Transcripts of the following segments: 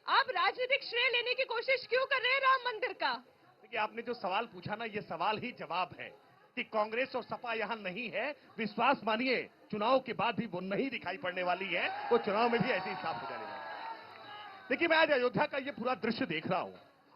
आप राजनीतिक श्रेय लेने की कोशिश क्यों कर रहे हैं राम मंदिर का? देखिए, आपने जो सवाल पूछा ना, ये सवाल ही जवाब है कि कांग्रेस और सपा यहां नहीं है। विश्वास मानिए, चुनाव के बाद भी वो नहीं दिखाई पड़ने वाली है, वो चुनाव में भी ऐसे ही साफ हो जाने वाली है। देखिए, मैं आज अयोध्या का ये पूरा दृश्य देख रहा हूं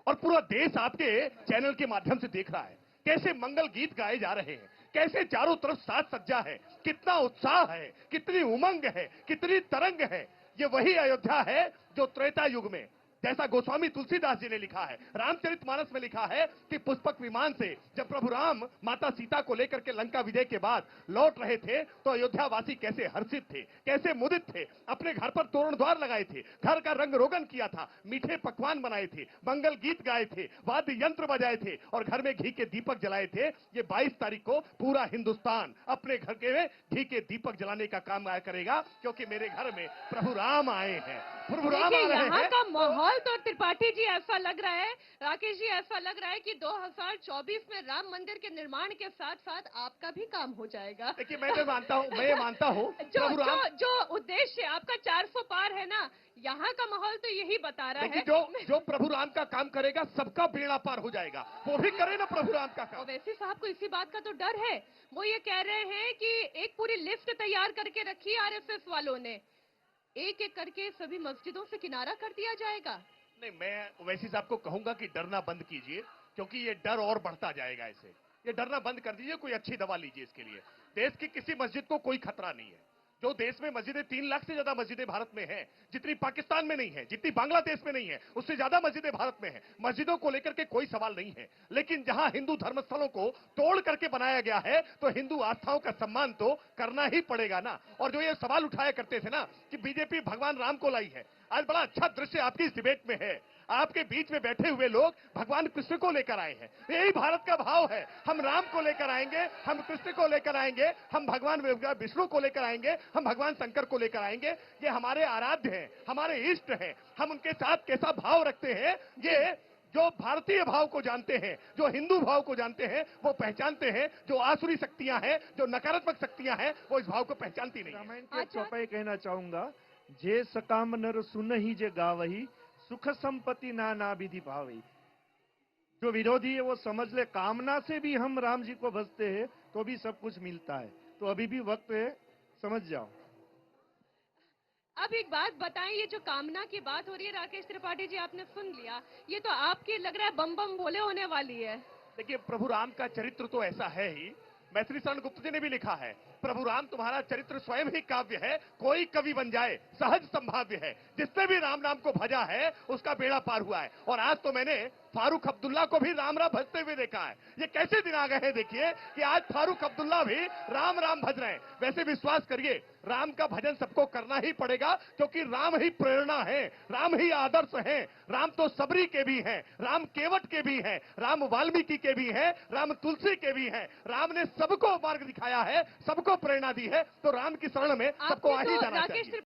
और पूरा देश आपके चैनल के माध्यम से देख रहा है कैसे मंगल गीत गाए जा रहे हैं, कैसे चारों तरफ साज सज्जा है, कितना उत्साह है, कितनी उमंग है, कितनी तरंग है। ये वही अयोध्या है जो त्रेता युग में, जैसा गोस्वामी तुलसीदास जी ने लिखा है, रामचरितमानस में लिखा है कि पुष्पक विमान से जब प्रभु राम माता सीता को लेकर के लंका विजय के बाद लौट रहे थे तो अयोध्या वासी कैसे हर्षित थे, कैसे मुदित थे। अपने घर पर तोरण द्वार लगाए थे, घर का रंग रोगन किया था, मीठे पकवान बनाए थे, मंगल गीत गाए थे, वाद्य यंत्र बजाए थे और घर में घी के दीपक जलाए थे। ये 22 तारीख को पूरा हिंदुस्तान अपने घर के घी के दीपक जलाने का काम करेगा, क्योंकि मेरे घर में प्रभु राम आए हैं, प्रभु राम आ रहे हैं। यहाँ का माहौल तो त्रिपाठी जी ऐसा लग रहा है, राकेश जी ऐसा लग रहा है कि 2024 में राम मंदिर के निर्माण के साथ साथ आपका भी काम हो जाएगा। देखिए, मैं ये मानता हूँ जो उद्देश्य आपका 400 पार है ना, यहाँ का माहौल तो यही बता रहा है। जो प्रभु राम का काम करेगा सबका बेड़ा पार हो जाएगा, वो भी करे ना प्रभु राम का काम। वैसे साहब को इसी बात का तो डर है, वो ये कह रहे हैं कि एक पूरी लिस्ट तैयार करके रखी आरएसएस वालों ने, एक एक करके सभी मस्जिदों से किनारा कर दिया जाएगा। नहीं, मैं वैसी साहब को कहूंगा कि डरना बंद कीजिए, क्योंकि ये डर और बढ़ता जाएगा। ऐसे ये डरना बंद कर दीजिए, कोई अच्छी दवा लीजिए इसके लिए। देश की किसी मस्जिद को कोई खतरा नहीं है। जो देश में मस्जिदें, 3 लाख से ज्यादा मस्जिदें भारत में हैं, जितनी पाकिस्तान में नहीं है, जितनी बांग्लादेश में नहीं है, उससे ज्यादा मस्जिदें भारत में हैं। मस्जिदों को लेकर के कोई सवाल नहीं है, लेकिन जहां हिंदू धर्मस्थलों को तोड़ करके बनाया गया है तो हिंदू आस्थाओं का सम्मान तो करना ही पड़ेगा ना। और जो ये सवाल उठाया करते थे ना कि बीजेपी भगवान राम को लाई है, आज बड़ा अच्छा दृश्य आपकी इस डिबेट में है। आपके बीच में बैठे हुए लोग भगवान कृष्ण को लेकर आए हैं। यही भारत का भाव है, हम राम को लेकर आएंगे, हम कृष्ण को लेकर आएंगे, हम भगवान विष्णु को लेकर आएंगे, हम भगवान शंकर को लेकर आएंगे। ये हमारे आराध्य हैं, हमारे इष्ट हैं। हम उनके साथ कैसा भाव रखते हैं, ये जो भारतीय भाव को जानते हैं, जो हिंदू भाव को जानते हैं, वो पहचानते हैं। जो आसुरी शक्तियां हैं, जो नकारात्मक शक्तियां हैं, वो इस भाव को पहचानती नहीं। रामायण के चौपाई कहना चाहूंगा, जे सकाम नर सुनहि जे गावही, सुख संपत्ति नाना विधि भावही। जो विरोधी है वो समझ ले, कामना से भी हम राम जी को भजते हैं तो भी सब कुछ मिलता है। तो अभी भी वक्त है, समझ जाओ। अब एक बात बताएं, ये जो कामना की बात हो रही है राकेश त्रिपाठी जी, आपने सुन लिया, ये तो आपकी लग रहा है बम बम बोले होने वाली है। देखिए, प्रभु राम का चरित्र तो ऐसा है ही। मैथिली शरण गुप्त जी ने भी लिखा है, प्रभु राम तुम्हारा चरित्र स्वयं ही काव्य है, कोई कवि बन जाए सहज संभाव्य है। जिसने भी राम नाम को भजा है उसका बेड़ा पार हुआ है। और आज तो मैंने फारूक अब्दुल्ला को भी राम राम भजते हुए देखा है। ये कैसे दिन आ गए हैं देखिए कि आज फारूक अब्दुल्ला भी राम राम भज रहे हैं। वैसे विश्वास करिए, राम का भजन सबको करना ही पड़ेगा, क्योंकि राम ही प्रेरणा है, राम ही आदर्श है। राम तो सबरी के भी हैं, राम केवट के भी हैं, राम वाल्मीकि के भी हैं, राम तुलसी के भी हैं। राम ने सबको मार्ग दिखाया है, सबको प्रेरणा दी है। तो राम की शरण में सबको आ ही जाना चाहिए।